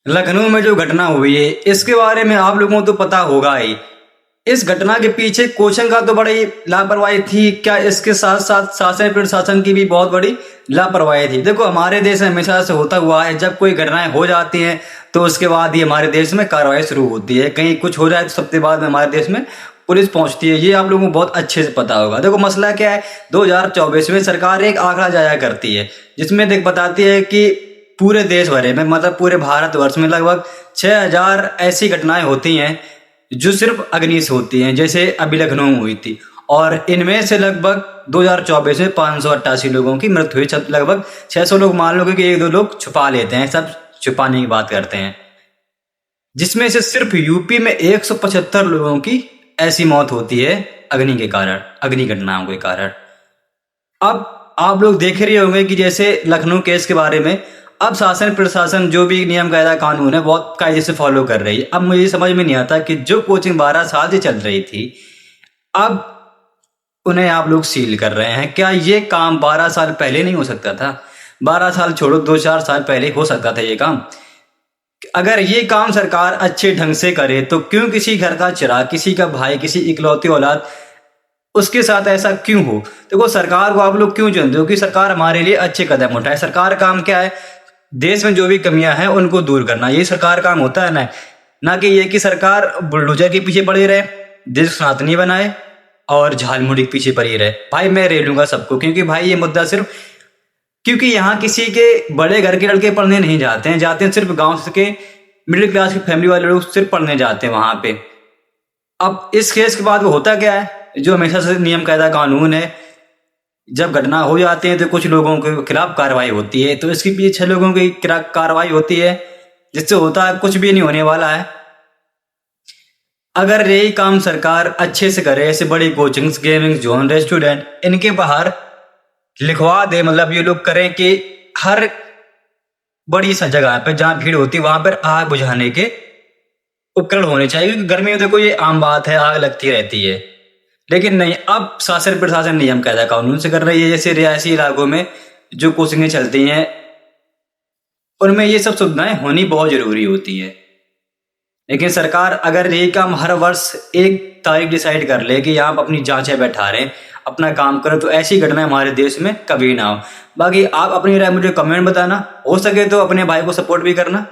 लखनऊ में जो घटना हुई है इसके बारे में आप लोगों को तो पता होगा ही। इस घटना के पीछे कोचिंग का तो बड़ी लापरवाही थी, क्या इसके साथ साथ शासन प्रशासन की भी बहुत बड़ी लापरवाही थी। देखो हमारे देश में हमेशा से होता हुआ है, जब कोई घटनाएं हो जाती हैं तो उसके बाद ही हमारे देश में कार्रवाई शुरू होती है। कहीं कुछ हो जाए तो सबसे बाद में हमारे देश में पुलिस पहुंचती है। ये आप लोगों को बहुत अच्छे से पता होगा। देखो मसला क्या है, 2024 में सरकार एक आंकड़ा जाया करती है जिसमें देख बताती है कि पूरे देश भरे में, मतलब पूरे भारतवर्ष में लगभग 6000 ऐसी घटनाएं होती हैं जो सिर्फ अग्नि से होती हैं, जैसे अभी लखनऊ में हुई थी। और इनमें से लगभग 2024 में 588 लोगों की मृत्यु हुई। लगभग 600 लोग मान लो कि एक दो लोग छुपा लेते हैं, सब छुपाने की बात करते हैं, जिसमें से सिर्फ यूपी में 175 लोगों की ऐसी मौत होती है अग्नि के कारण, अग्नि घटनाओं के कारण। अब आप लोग देख रहे होंगे कि जैसे लखनऊ केस के बारे में अब शासन प्रशासन जो भी नियम कायदा कानून है बहुत कायदे से फॉलो कर रही है। अब मुझे समझ में नहीं आता कि जो कोचिंग 12 साल से चल रही थी अब उन्हें आप लोग सील कर रहे हैं। क्या ये काम 12 साल पहले नहीं हो सकता था? 12 साल छोड़ो, 2-4 साल पहले हो सकता था ये काम। अगर ये काम सरकार अच्छे ढंग से करे तो क्यों किसी घर का चिराग, किसी का भाई, किसी इकलौती औलाद, उसके साथ ऐसा क्यों हो? देखो सरकार को आप लोग क्यों चुनते हो कि सरकार हमारे लिए अच्छे कदम उठाए। सरकार का काम क्या है? देश में जो भी कमियां हैं उनको दूर करना, यही सरकार काम होता है ना कि ये कि सरकार बुलडोजर के पीछे पड़ी रहे, देश सनातनी बनाए और झालमुड़ी के पीछे पड़ी रहे। भाई मैं रे लूंगा सबको, क्योंकि भाई ये मुद्दा सिर्फ क्योंकि यहाँ किसी के बड़े घर के लड़के पढ़ने नहीं जाते हैं, जाते हैं सिर्फ गांव के मिडिल क्लास की फैमिली वाले लोग सिर्फ पढ़ने जाते हैं वहां पे। अब इस केस के बाद वो होता क्या है, जो हमेशा से नियम कायदा कानून है, जब घटना हो जाती है तो कुछ लोगों के खिलाफ कार्रवाई होती है, तो इसके पीछे 6 लोगों की कार्रवाई होती है, जिससे होता है कुछ भी नहीं होने वाला है। अगर यही काम सरकार अच्छे से करे, ऐसे बड़ी कोचिंग्स, गेमिंग जोन, रेस्टोरेंट, इनके बाहर लिखवा दे, मतलब ये लोग करें कि हर बड़ी सा जगह पे जहां भीड़ होती है वहां पर आग बुझाने के उपकरण होने चाहिए, क्योंकि गर्मी में देखो ये आम बात है, आग लगती रहती है। लेकिन नहीं, अब शासन प्रशासन नियम कायदा कानून से कर रही है। जैसे रिहायशी इलाकों में जो कोचिंगें चलती हैं उनमें ये सब सुविधाएं होनी बहुत जरूरी होती है। लेकिन सरकार अगर यही काम हर वर्ष एक तारीख डिसाइड कर ले कि यहाँ अपनी जांचें बैठा रहे, अपना काम करो, तो ऐसी घटना हमारे देश में कभी ना हो। बाकी आप अपनी राय मुझे कमेंट बताना, हो सके तो अपने भाई को सपोर्ट भी करना।